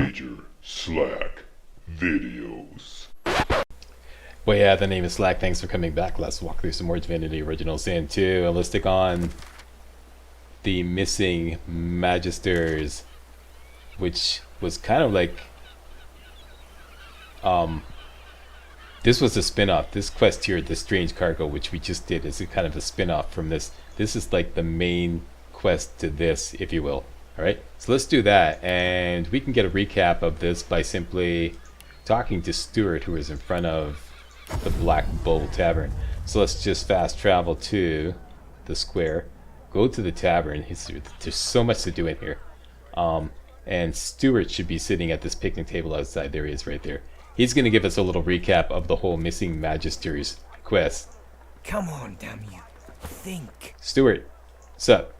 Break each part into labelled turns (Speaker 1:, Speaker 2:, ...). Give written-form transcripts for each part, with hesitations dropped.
Speaker 1: MajorSlackVideos.
Speaker 2: Well, yeah, the name is Slack. Thanks for coming back. Let's walk through some more Divinity Original Sin 2. And let's stick on the missing Magisters, which was kind of like... this was a spin-off. This quest here, the Strange Cargo, which we just did, is a kind of a spin-off from this. This is like the main quest to this, if you will. Alright, so let's do that. And we can get a recap of this by simply talking to Stuart, who is in front of the Black Bull Tavern. So let's just fast travel to the square, go to the tavern. There's so much to do in here. And Stuart should be sitting at this picnic table outside. There he is right there. He's going to give us a little recap of the whole missing Magisters quest.
Speaker 3: Come on, damn you. Think.
Speaker 2: Stuart, sup?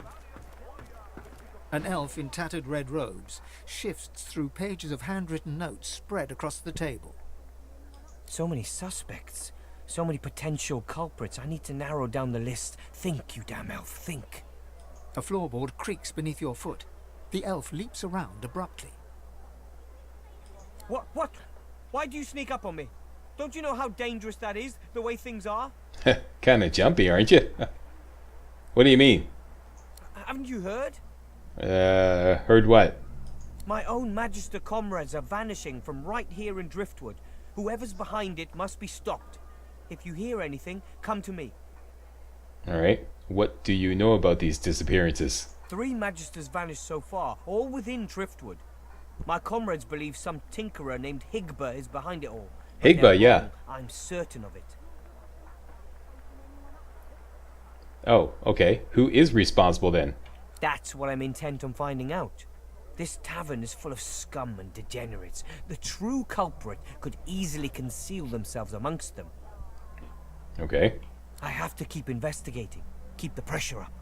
Speaker 4: An elf in tattered red robes shifts through pages of handwritten notes spread across the table.
Speaker 3: So many suspects. So many potential culprits. I need to narrow down the list. Think, you damn elf, think.
Speaker 4: A floorboard creaks beneath your foot. The elf leaps around abruptly.
Speaker 3: What? Why do you sneak up on me? Don't you know how dangerous that is, the way things are?
Speaker 2: Kind of jumpy, aren't you? What do you mean?
Speaker 3: Haven't you heard?
Speaker 2: Heard what?
Speaker 3: My own Magister comrades are vanishing from right here in Driftwood. Whoever's behind it must be stopped. If you hear anything, come to me.
Speaker 2: Alright. What do you know about these disappearances?
Speaker 3: 3 Magisters vanished so far, all within Driftwood. My comrades believe some tinkerer named Higba is behind it all. But
Speaker 2: Higba,
Speaker 3: they're
Speaker 2: yeah.
Speaker 3: wrong. I'm certain of it.
Speaker 2: Oh, okay. Who is responsible then?
Speaker 3: That's what I'm intent on finding out. This tavern is full of scum and degenerates. The true culprit could easily conceal themselves amongst them.
Speaker 2: Okay.
Speaker 3: I have to keep investigating. Keep the pressure up.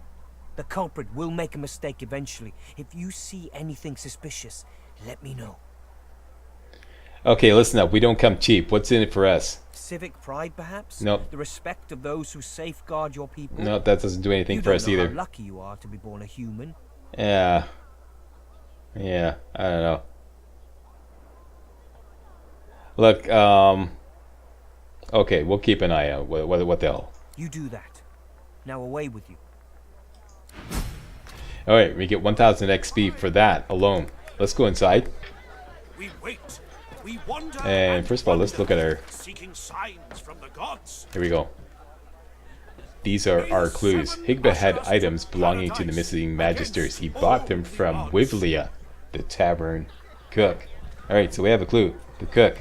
Speaker 3: The culprit will make a mistake eventually. If you see anything suspicious, let me know.
Speaker 2: Okay, listen up. We don't come cheap. What's in it for us?
Speaker 3: Civic pride, perhaps?
Speaker 2: Nope.
Speaker 3: The respect of those who safeguard your people?
Speaker 2: No, that doesn't do anything for us either.
Speaker 3: You don't know how lucky you are to be born a human.
Speaker 2: Yeah, I don't know. Look, okay, we'll keep an eye out. What the hell?
Speaker 3: You do that. Now away with you.
Speaker 2: Alright, we get 1000 XP for that alone. Let's go inside.
Speaker 5: We wait. We wander
Speaker 2: And first of all, let's look at our...
Speaker 5: seeking signs from the gods.
Speaker 2: Here we go. These are our clues. Higba had items belonging to the missing Magisters. He bought them from Wivlia, the tavern cook. Alright, so we have a clue. The cook.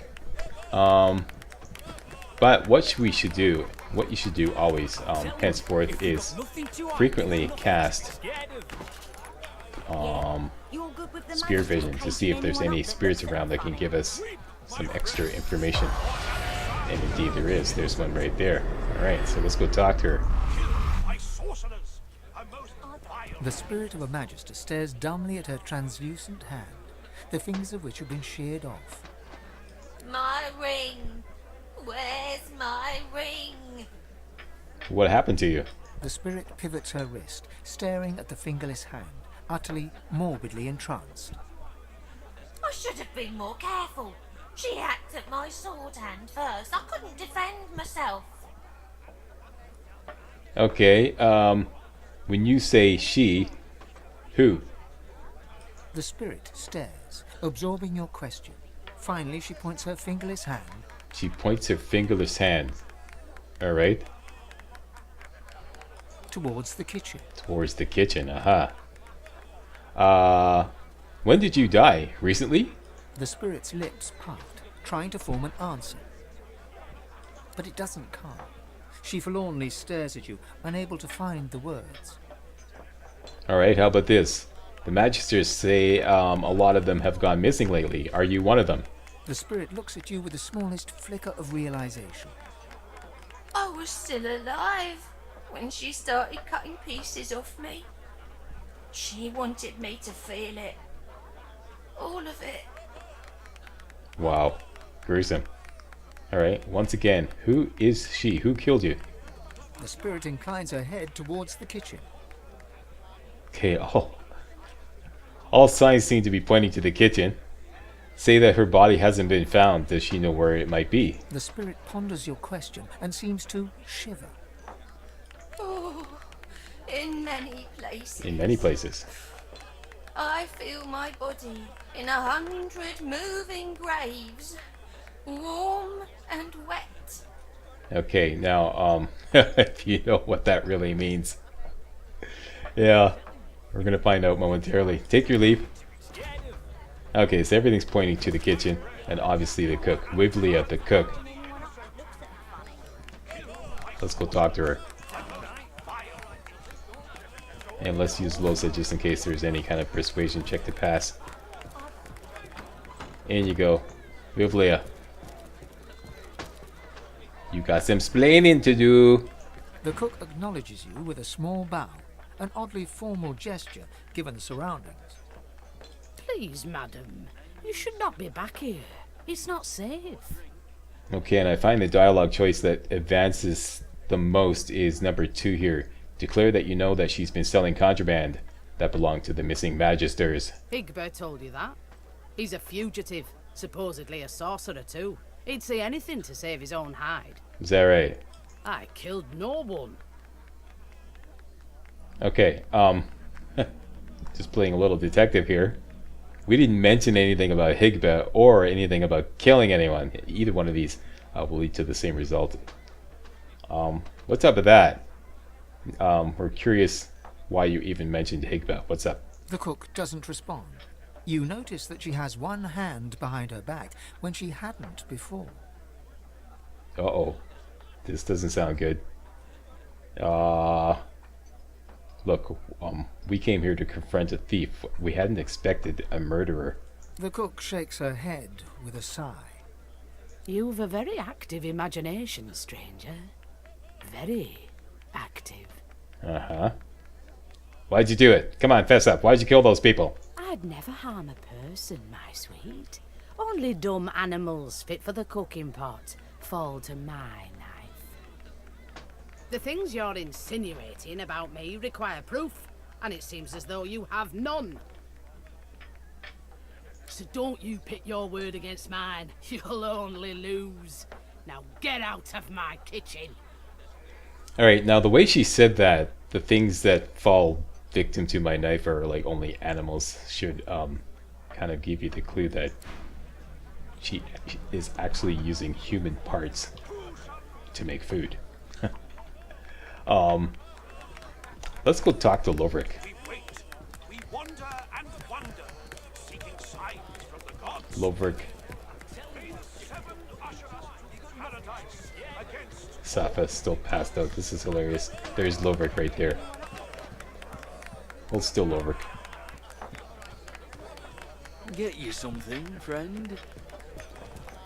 Speaker 2: But what you should do always, henceforth, is frequently cast Spear Vision to see if there's any spirits around that can give us some extra information. And indeed there is. There's one right there. Alright, so let's go talk to her.
Speaker 4: The spirit of a Magister stares dumbly at her translucent hand, the fingers of which have been sheared off.
Speaker 6: My ring! Where's my ring?
Speaker 2: What happened to you?
Speaker 4: The spirit pivots her wrist, staring at the fingerless hand, utterly, morbidly entranced.
Speaker 6: I should have been more careful. She hacked at my sword hand first. I couldn't defend myself.
Speaker 2: Okay, when you say she, who?
Speaker 4: The spirit stares, absorbing your question. Finally, she points her fingerless hand.
Speaker 2: She points her fingerless hand. Alright.
Speaker 4: Towards the kitchen.
Speaker 2: Towards the kitchen, aha. When did you die? Recently?
Speaker 4: The spirit's lips part, trying to form an answer. But it doesn't come. She forlornly stares at you, unable to find the words.
Speaker 2: Alright, how about this? The Magisters say a lot of them have gone missing lately. Are you one of them?
Speaker 4: The spirit looks at you with the smallest flicker of realization.
Speaker 6: I was still alive when she started cutting pieces off me. She wanted me to feel it. All of it.
Speaker 2: Wow. Gruesome. Alright, once again, who is she? Who killed you?
Speaker 4: The spirit inclines her head towards the kitchen.
Speaker 2: Okay, all signs seem to be pointing to the kitchen. say that her body hasn't been found, does she know where it might be?
Speaker 4: The spirit ponders your question and seems to shiver.
Speaker 6: Oh, in many places.
Speaker 2: In many places.
Speaker 6: I feel my body in 100 moving graves, warm and wet.
Speaker 2: Okay, now, if you know what that really means. Yeah, we're gonna find out momentarily. Take your leave. Okay, so everything's pointing to the kitchen, and obviously the cook. Wibbly at the cook. Let's go talk to her. And let's use Losa just in case there's any kind of persuasion check to pass. In you go. Vivlia. You got some splaining to do.
Speaker 4: The cook acknowledges you with a small bow, an oddly formal gesture given the surroundings.
Speaker 1: Please, madam, you should not be back here. It's not safe.
Speaker 2: Okay, and I find the dialogue choice that advances the most is number 2 here. Declare that you know that she's been selling contraband that belonged to the missing Magisters.
Speaker 1: Higbert told you that. He's a fugitive, supposedly a sorcerer too. He'd say anything to save his own hide.
Speaker 2: Is that right?
Speaker 1: I killed no one.
Speaker 2: Okay, just playing a little detective here. We didn't mention anything about Higbert or anything about killing anyone. Either one of these will lead to the same result. What's up with that? We're curious why you even mentioned Higbert. What's up?
Speaker 4: The cook doesn't respond. You notice that she has one hand behind her back when she hadn't before.
Speaker 2: Uh-oh. This doesn't sound good. Look, we came here to confront a thief. We hadn't expected a murderer.
Speaker 4: The cook shakes her head with a sigh.
Speaker 1: You've a very active imagination, stranger. Very active.
Speaker 2: Uh-huh. Why'd you do it? Come on, fess up. Why'd you kill those people?
Speaker 1: I'd never harm a person, my sweet. Only dumb animals fit for the cooking pot fall to my knife. The things you're insinuating about me require proof, and it seems as though you have none. So don't you pit your word against mine. You'll only lose. Now get out of my kitchen.
Speaker 2: Alright, now the way she said that, the things that fall victim to my knife are like only animals, should kind of give you the clue that she is actually using human parts to make food. Let's go talk to Lovric.
Speaker 5: We wait, we wonder and wonder, seeking signs from the gods.
Speaker 2: Lovric,
Speaker 5: May the 7 usher us to paradise against
Speaker 2: Safa still passed out. This is hilarious. There's Lovric right there. Hold still, Lovric.
Speaker 7: Get you something, friend?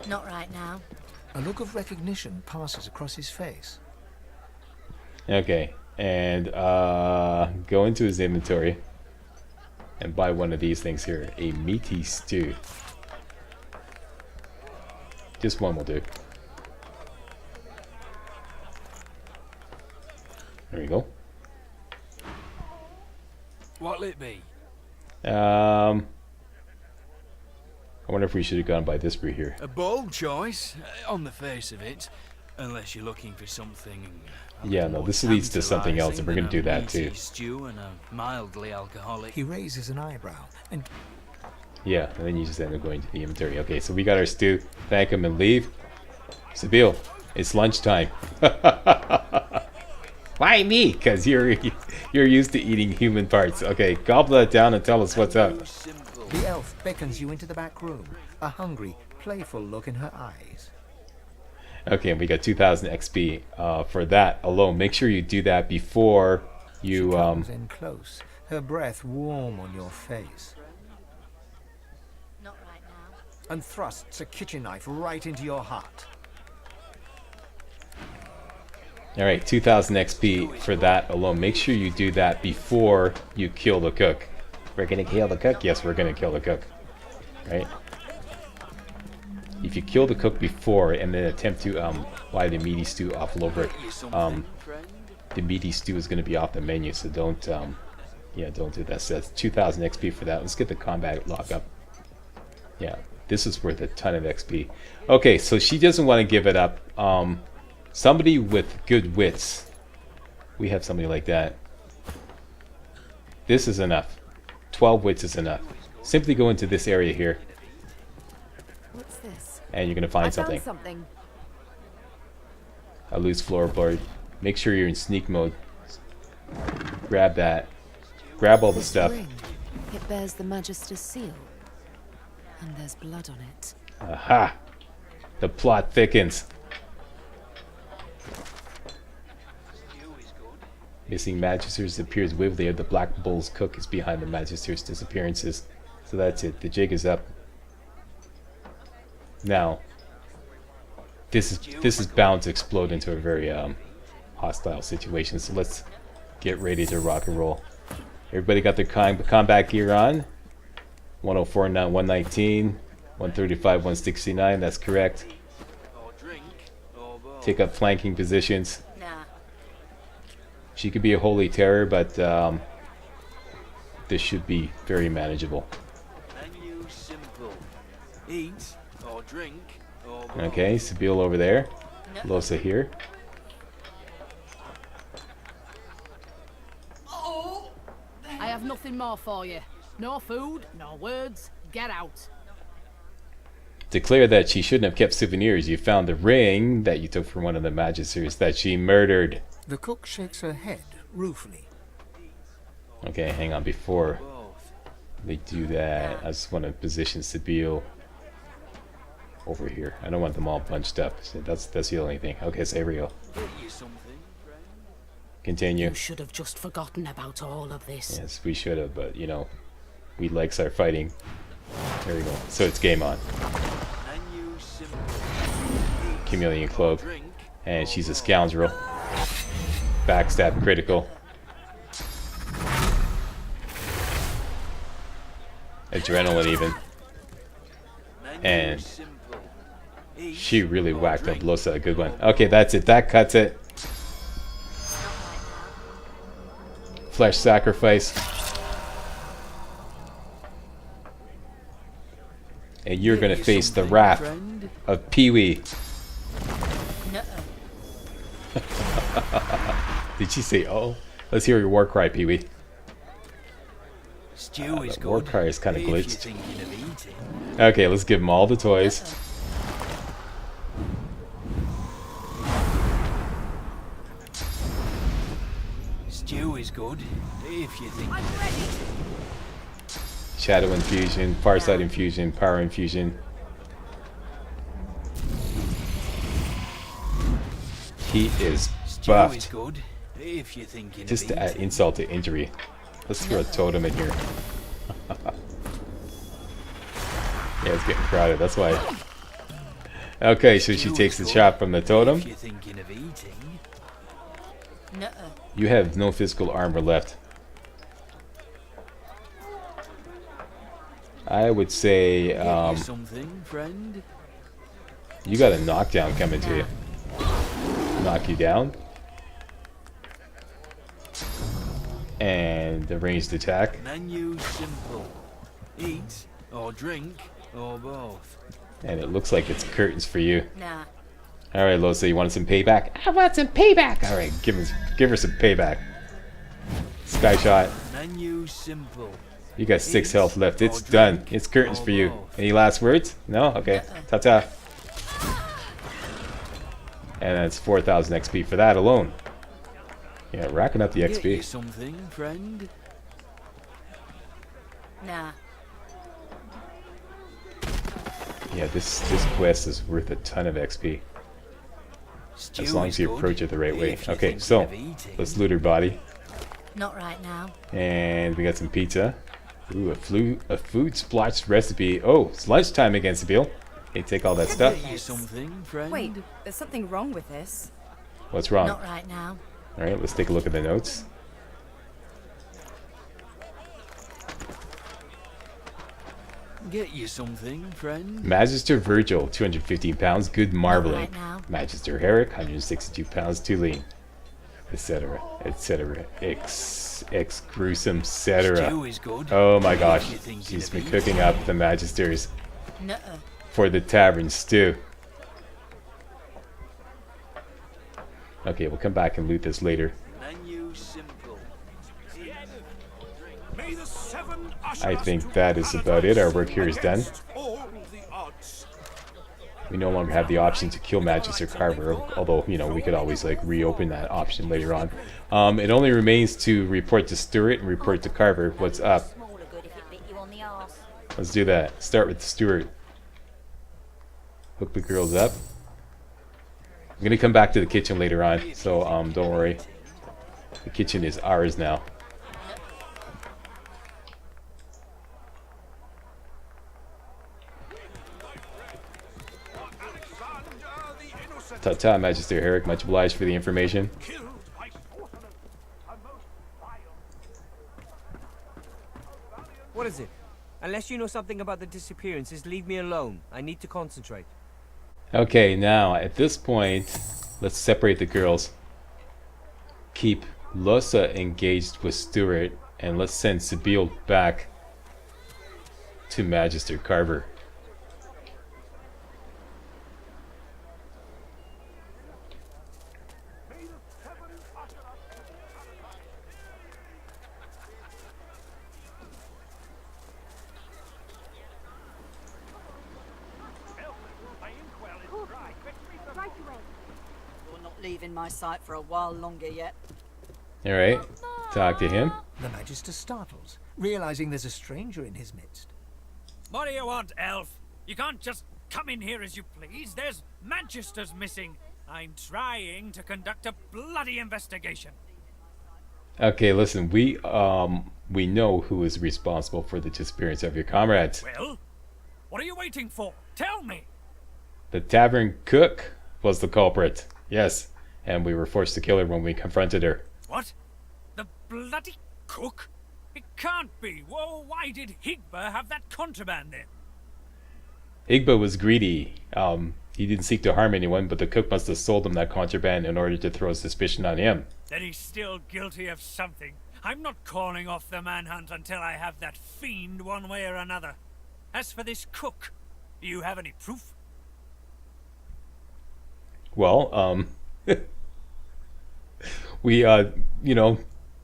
Speaker 1: Not right now.
Speaker 4: A look of recognition passes across his face.
Speaker 2: Okay, and go into his inventory and buy one of these things here. A meaty stew. Just one will do. There we go.
Speaker 7: What'll it be?
Speaker 2: I wonder if we should have gone by this brew here.
Speaker 7: A bold choice, on the face of it. Unless you're looking for something...
Speaker 2: Yeah, no, this leads to something else, and we're going to do that too.
Speaker 7: Stew and a mildly alcoholic.
Speaker 4: He raises an eyebrow and...
Speaker 2: Yeah, and then you just end up going to the inventory. Okay, so we got our stew. Thank him and leave. Sabine, it's lunchtime. Why me? Because you're used to eating human parts. Okay, gobble that down and tell us what's up.
Speaker 4: The elf beckons you into the back room, a hungry, playful look in her eyes.
Speaker 2: Okay, and we got 2,000 XP for that alone. Make sure you do that before you...
Speaker 4: She comes in close, her breath warm on your face,
Speaker 1: Not right now.
Speaker 4: and thrusts a kitchen knife right into your heart.
Speaker 2: Alright, 2,000 XP for that alone. Make sure you do that before you kill the cook. We're gonna kill the cook? Yes, we're gonna kill the cook. Right? If you kill the cook before and then attempt to buy the meaty stew off Lovric, the meaty stew is gonna be off the menu, so don't yeah, don't do that. So that's 2,000 XP for that. Let's get the combat lock up. Yeah, This is worth a ton of XP. Okay, so she doesn't want to give it up. Somebody with good wits. We have somebody like that. This is enough. 12 wits is enough. Simply go into this area here.
Speaker 8: What's this?
Speaker 2: And you're going to find something.
Speaker 8: Something.
Speaker 2: A loose floorboard. Make sure you're in sneak mode. Grab that. Grab all the stuff.
Speaker 8: Ring. It bears the Magister's seal. And there's blood on it.
Speaker 2: Aha! The plot thickens. Missing Magisters appears vividly as the Black Bull's cook is behind the Magisters' disappearances. So that's it. The jig is up. Now, this is bound to explode into a very hostile situation. So let's get ready to rock and roll. Everybody got their combat gear on. 104, 119, 135, 169. That's correct. Take up flanking positions.
Speaker 8: Nah.
Speaker 2: She could be a holy terror, but this should be very manageable.
Speaker 7: Menu simple. Eat or drink or
Speaker 2: Okay, Sibyl over there. Losa here.
Speaker 1: I have nothing more for you. No food, no words. Get out.
Speaker 2: Declare that she shouldn't have kept souvenirs. You found the ring that you took from one of the Magisters that she murdered.
Speaker 4: The cook shakes her head ruefully.
Speaker 2: Okay, hang on. Before they do that, I just want to position Sibyl over here. I don't want them all bunched up. So that's the only thing. Okay, so here we go. Continue.
Speaker 1: You should have just forgotten about all of this.
Speaker 2: Yes, we should have, but you know, we likes our fighting. There we go. So it's game on. Chameleon Cloak. And she's a scoundrel. Backstab critical. Adrenaline even. And she really whacked up Losa a good one. Okay, that's it. That cuts it. Flesh sacrifice. And you're gonna face the wrath of Pee-wee. Did she say oh? Let's hear your war cry, Pee-wee.
Speaker 7: Stew is
Speaker 2: The war
Speaker 7: good.
Speaker 2: cry is kind of
Speaker 7: If you're
Speaker 2: glitched.
Speaker 7: thinking of eating.
Speaker 2: Okay, let's give them all the toys.
Speaker 7: Stew is good. If you think
Speaker 2: Shadow infusion, Farsight infusion, power infusion. He is
Speaker 7: stew is
Speaker 2: buffed.
Speaker 7: good. If you're thinking
Speaker 2: Just
Speaker 7: of
Speaker 2: to add
Speaker 7: eating.
Speaker 2: insult to injury. Let's throw a totem in here. Yeah, it's getting crowded. That's why. Okay, so she
Speaker 7: Stew
Speaker 2: takes
Speaker 7: is
Speaker 2: the
Speaker 7: good.
Speaker 2: shot from the totem.
Speaker 7: If you're thinking of eating.
Speaker 2: You have no physical armor left. I would say
Speaker 7: Get you something, friend.
Speaker 2: you got a knockdown coming to you. Knock you down. And the ranged attack.
Speaker 7: Menu simple. Eat or drink or both.
Speaker 2: And it looks like it's curtains for you.
Speaker 8: Nah.
Speaker 2: Alright, Losa, you want some payback? I want some payback! Alright, give her some payback. Sky shot.
Speaker 7: Menu simple.
Speaker 2: You got 6 health left. It's done. It's curtains for you. Any last words? No? Okay. Ta-ta. And that's 4,000 XP for that alone. Yeah, racking up the
Speaker 7: Get you
Speaker 2: XP.
Speaker 7: something, friend.
Speaker 8: Nah.
Speaker 2: Yeah, this quest is worth a ton of XP.
Speaker 7: Stew
Speaker 2: As long
Speaker 7: is
Speaker 2: as you
Speaker 7: good.
Speaker 2: approach it the right way.
Speaker 7: If you're
Speaker 2: Okay,
Speaker 7: thinking
Speaker 2: so
Speaker 7: of eating.
Speaker 2: let's loot her body.
Speaker 8: Not right now.
Speaker 2: And we got some pizza. Ooh, a food splotched recipe. Oh, it's lunchtime again, Sibyl. Hey, take all that stuff.
Speaker 7: Get you something, friend.
Speaker 8: Wait, there's something wrong with this.
Speaker 2: What's wrong?
Speaker 8: Not right now.
Speaker 2: Alright, let's take a look at the notes.
Speaker 7: Get you something, friend.
Speaker 2: Magister Virgil, 215 pounds, good marbling.
Speaker 8: right now.
Speaker 2: Magister Herrick, 162 pounds, too lean. Etc. Etc. X gruesome, etc.
Speaker 7: Stew is good.
Speaker 2: Oh my
Speaker 7: If
Speaker 2: gosh.
Speaker 7: you're thinking
Speaker 2: She's
Speaker 7: of
Speaker 2: been
Speaker 7: eating.
Speaker 2: cooking up the Magisters.
Speaker 1: Nuh-uh.
Speaker 2: for the tavern stew. Okay, we'll come back and loot this later.
Speaker 7: Menu simple.
Speaker 5: May the seven usher
Speaker 2: I
Speaker 5: us
Speaker 2: think
Speaker 5: to
Speaker 2: that is about it. Our work here is done.
Speaker 5: against all the odds.
Speaker 2: We no longer have the option to kill Magister Carver, although, you know, we could always like reopen that option later on. It only remains to report to Stewart and report to Carver. What's up? Let's do that. Start with Stewart. Hook the girls up. I'm gonna come back to the kitchen later on, so don't worry. The kitchen is ours now.
Speaker 5: Alexander the Innocent,
Speaker 2: Ta-ta, Magister Herrick. Much obliged for the information.
Speaker 5: killed by sorcerers, a most vile.
Speaker 3: What is it? Unless you know something about the disappearances, leave me alone. I need to concentrate.
Speaker 2: Okay, now at this point, let's separate the girls. Keep Losa engaged with Stewart, and let's send Sibyl back to Magister Carver.
Speaker 9: You're not leaving my sight for a while longer yet.
Speaker 2: Alright, talk to him.
Speaker 4: The Magister startles, realizing there's a stranger in his midst.
Speaker 10: What do you want, elf? You can't just come in here as you please. There's Magisters missing. I'm trying to conduct a bloody investigation.
Speaker 2: Okay, listen, we know who is responsible for the disappearance of your comrades.
Speaker 10: Well, what are you waiting for? Tell me.
Speaker 2: The tavern cook was the culprit. Yes, and we were forced to kill her when we confronted her.
Speaker 10: What? The bloody cook? It can't be. Whoa, why did Higba have that contraband then?
Speaker 2: Igba was greedy. He didn't seek to harm anyone, but the cook must have sold him that contraband in order to throw suspicion on him.
Speaker 10: Then he's still guilty of something. I'm not calling off the manhunt until I have that fiend one way or another. As for this cook, do you have any proof?
Speaker 2: Well, we, you know,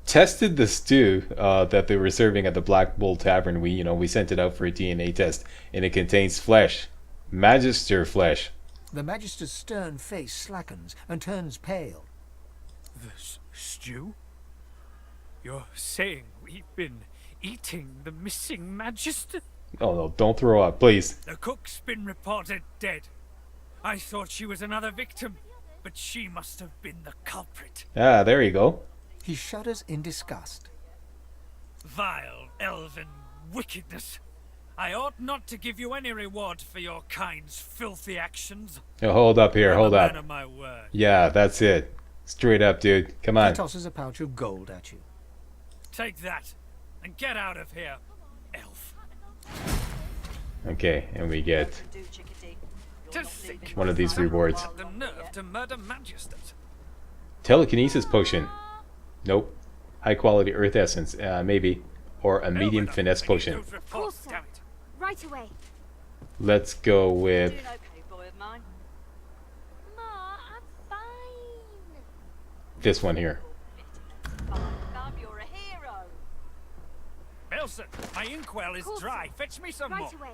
Speaker 2: tested the stew that they were serving at the Black Bull Tavern. We sent it out for a DNA test, and it contains flesh. Magister flesh.
Speaker 4: The Magister's stern face slackens and turns pale.
Speaker 10: The stew? You're saying we've been eating the missing Magister?
Speaker 2: Oh no, don't throw up, please.
Speaker 10: The cook's been reported dead. I thought she was another victim, but she must have been the culprit.
Speaker 2: Ah, there you go.
Speaker 4: He shudders in disgust.
Speaker 10: Vile elven wickedness. I ought not to give you any reward for your kind's filthy actions.
Speaker 2: Oh, hold up here,
Speaker 10: I'm
Speaker 2: hold
Speaker 10: a
Speaker 2: up.
Speaker 10: man of my word.
Speaker 2: Yeah, that's it. Straight up, dude. Come
Speaker 4: He
Speaker 2: on.
Speaker 4: tosses a pouch of gold at you.
Speaker 10: Take that and get out of here, elf.
Speaker 2: Okay, and we get
Speaker 9: Do, Chickadee. You're
Speaker 10: To
Speaker 9: not
Speaker 10: think
Speaker 9: leaving
Speaker 2: one of
Speaker 9: my
Speaker 2: these
Speaker 9: sight for a
Speaker 2: rewards.
Speaker 9: while
Speaker 10: The
Speaker 9: longer
Speaker 10: nerve
Speaker 9: yet.
Speaker 10: to murder Magisters.
Speaker 2: telekinesis potion. Nope. High quality earth essence, maybe. Or a medium
Speaker 10: Hell with
Speaker 2: finesse
Speaker 10: them. I need
Speaker 2: potion.
Speaker 10: those reports, damn it.
Speaker 11: Right away.
Speaker 2: Let's go with
Speaker 9: Doing okay, boy of mine.
Speaker 11: Ma, I'm fine.
Speaker 2: this one here.
Speaker 9: Fine, Thumb, you're a hero.
Speaker 10: Elsa, my inkwell is
Speaker 11: Course.
Speaker 10: dry. Fetch me some more.
Speaker 11: Right away.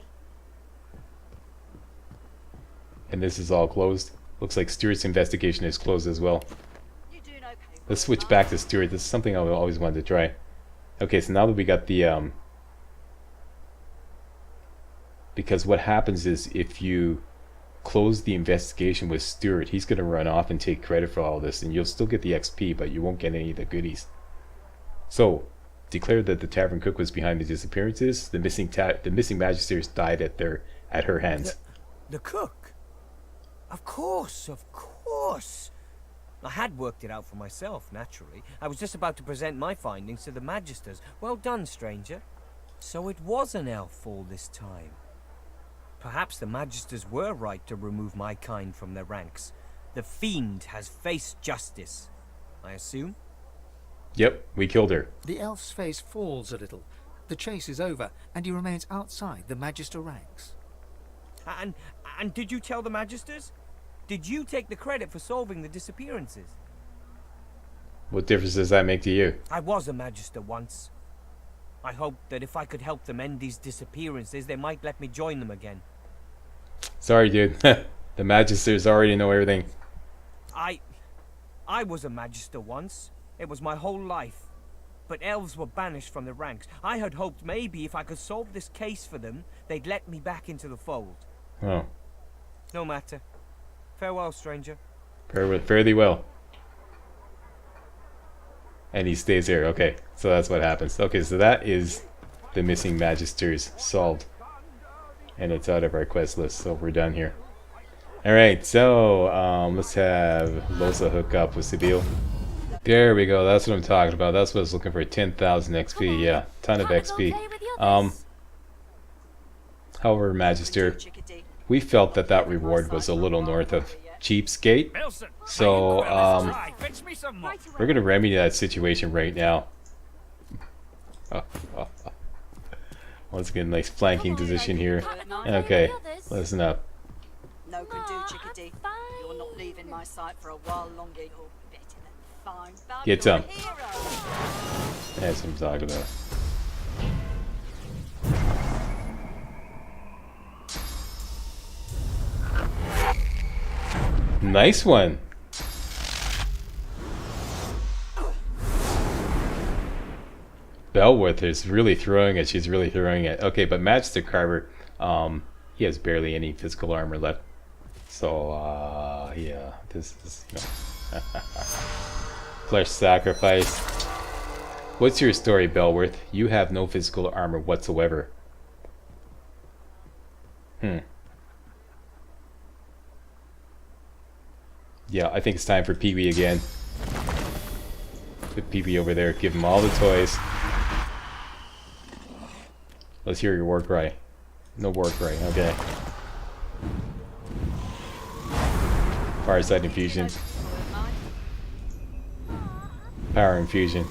Speaker 2: And this is all closed. Looks like Stuart's investigation is closed as well.
Speaker 9: You're doing okay, boy
Speaker 2: Let's
Speaker 9: of
Speaker 2: switch
Speaker 9: mine.
Speaker 2: back to Stuart. This is something I've always wanted to try. Okay, so now that we got the because what happens is if you close the investigation with Stuart, he's going to run off and take credit for all this, and you'll still get the XP, but you won't get any of the goodies. So, declare that the tavern cook was behind the disappearances. The missing Magisters died at her hands.
Speaker 3: The cook? Of course, of course. I had worked it out for myself, naturally. I was just about to present my findings to the Magisters. Well done, stranger. So it was an elf all this time. Perhaps the Magisters were right to remove my kind from their ranks. The fiend has faced justice, I assume?
Speaker 2: Yep, we killed her.
Speaker 4: The elf's face falls a little. The chase is over, and he remains outside the Magister ranks.
Speaker 3: And did you tell the Magisters? Did you take the credit for solving the disappearances?
Speaker 2: What difference does that make to you?
Speaker 3: I was a Magister once. I hoped that if I could help them end these disappearances, they might let me join them again.
Speaker 2: Sorry, dude. The Magisters already know everything.
Speaker 3: I was a Magister once. It was my whole life. But elves were banished from the ranks. I had hoped maybe if I could solve this case for them, they'd let me back into the fold.
Speaker 2: Oh.
Speaker 3: No matter. Farewell, stranger.
Speaker 2: Fairly well. And he stays here. Okay, so that's what happens. Okay, so that is the missing Magisters solved. And it's out of our quest list, so we're done here. Alright, so let's have Losa hook up with Sibyl. There we go, that's what I'm talking about. That's what I was looking for, 10,000 XP, yeah, ton of XP. However, Magister, we felt that that reward was a little north of cheapskate, so we're gonna remedy that situation right now. Once again, nice flanking position here. Okay, listen up.
Speaker 9: No can do, chickadee. You're not leaving my sight for a while longer. You're better than fine. Fab,
Speaker 2: Get
Speaker 9: you're a
Speaker 2: some.
Speaker 9: hero.
Speaker 2: That's what I'm talking about. Nice one. Bellworth is really throwing it. She's really throwing it. Okay, but Magister Carver, he has barely any physical armor left. So, yeah, this is, you know, flesh sacrifice. What's your story, Bellworth? You have no physical armor whatsoever. Yeah, I think it's time for Pee-wee again. Put Pee-wee over there. Give him all the toys. Let's hear your war cry. No war cry. Okay. Fireside infusion. Power infusion.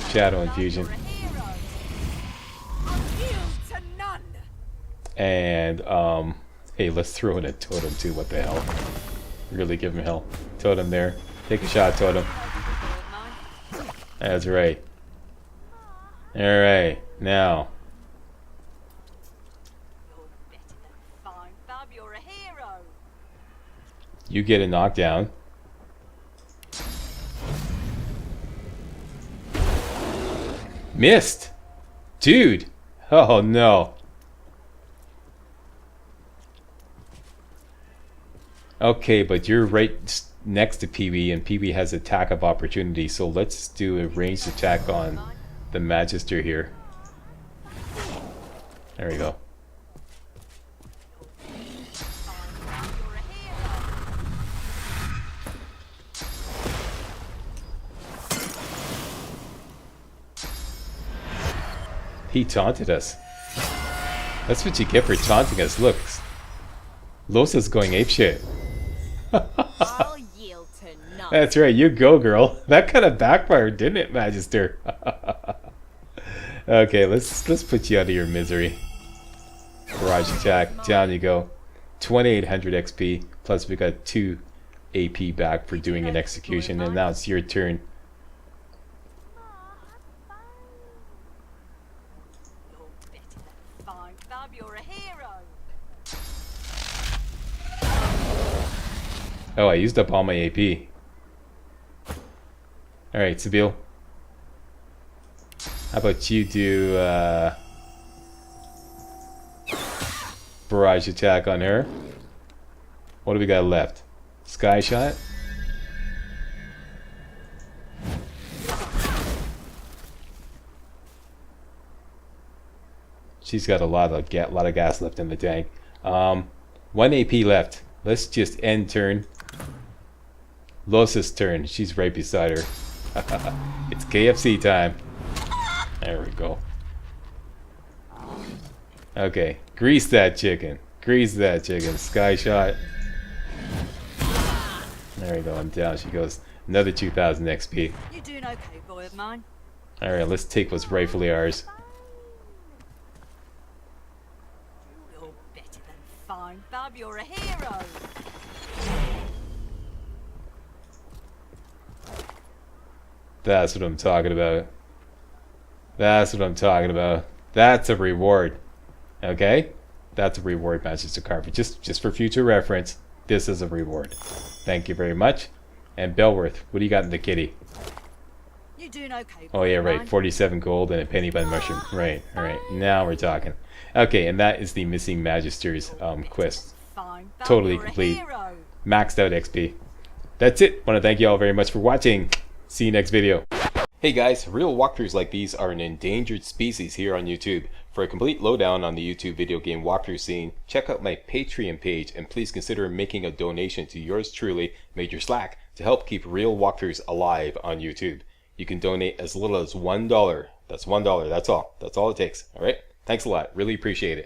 Speaker 2: Shadow infusion. And hey, let's throw in a totem too. What the hell? Really give him hell. Totem there. Take a shot, totem. That's right. Alright, now. You get a knockdown. Missed! Dude! Oh no. Okay, but you're right next to Pee-wee, and Pee-wee has attack of opportunity, so let's do a ranged attack on the Magister here. There we go. He taunted us. That's what you get for taunting us. Look, Losa's going apeshit.
Speaker 9: I'll yield to none.
Speaker 2: That's right, you go, girl. That kind of backfired, didn't it, Magister? Okay, let's put you out of your misery. Barrage attack, down you go. 2800 XP, plus we got 2 AP back for doing an execution, and now it's your turn. Oh, I used up all my AP. Alright, Sibyl. How about you do barrage attack on her? What do we got left? Sky shot? She's got a lot of gas left in the tank. 1 AP left. Let's just end turn. Losa's turn. She's right beside her. It's KFC time. There we go. Okay. Grease that chicken. Grease that chicken. Sky shot. There we go. And down she goes. Another 2000 XP.
Speaker 9: You're doing okay, boy of mine.
Speaker 2: Alright, let's take what's rightfully ours.
Speaker 9: fine, Bub. You're a hero.
Speaker 2: That's what I'm talking about. That's what I'm talking about. That's a reward. Okay? That's a reward, Magister Carver. Just for future reference, this is a reward. Thank you very much. And Belworth, what do you got in the kitty?
Speaker 9: You doing okay?
Speaker 2: Oh yeah, right.
Speaker 9: Brian?
Speaker 2: 47 gold and a penny by the mushroom. Right, alright. Now we're talking. Okay, and that is the missing Magisters quest.
Speaker 9: Fine, Bub.
Speaker 2: Totally
Speaker 9: You're a
Speaker 2: complete.
Speaker 9: hero.
Speaker 2: Maxed out XP. That's it. Want to thank you all very much for watching. See you next video. Hey guys, real walkthroughs like these are an endangered species here on YouTube. For a complete lowdown on the YouTube video game walkthrough scene, check out my Patreon page and please consider making a donation to yours truly, Major Slack, to help keep real walkthroughs alive on YouTube. You can donate as little as $1. That's $1, that's all. That's all it takes, alright? Thanks a lot, really appreciate it.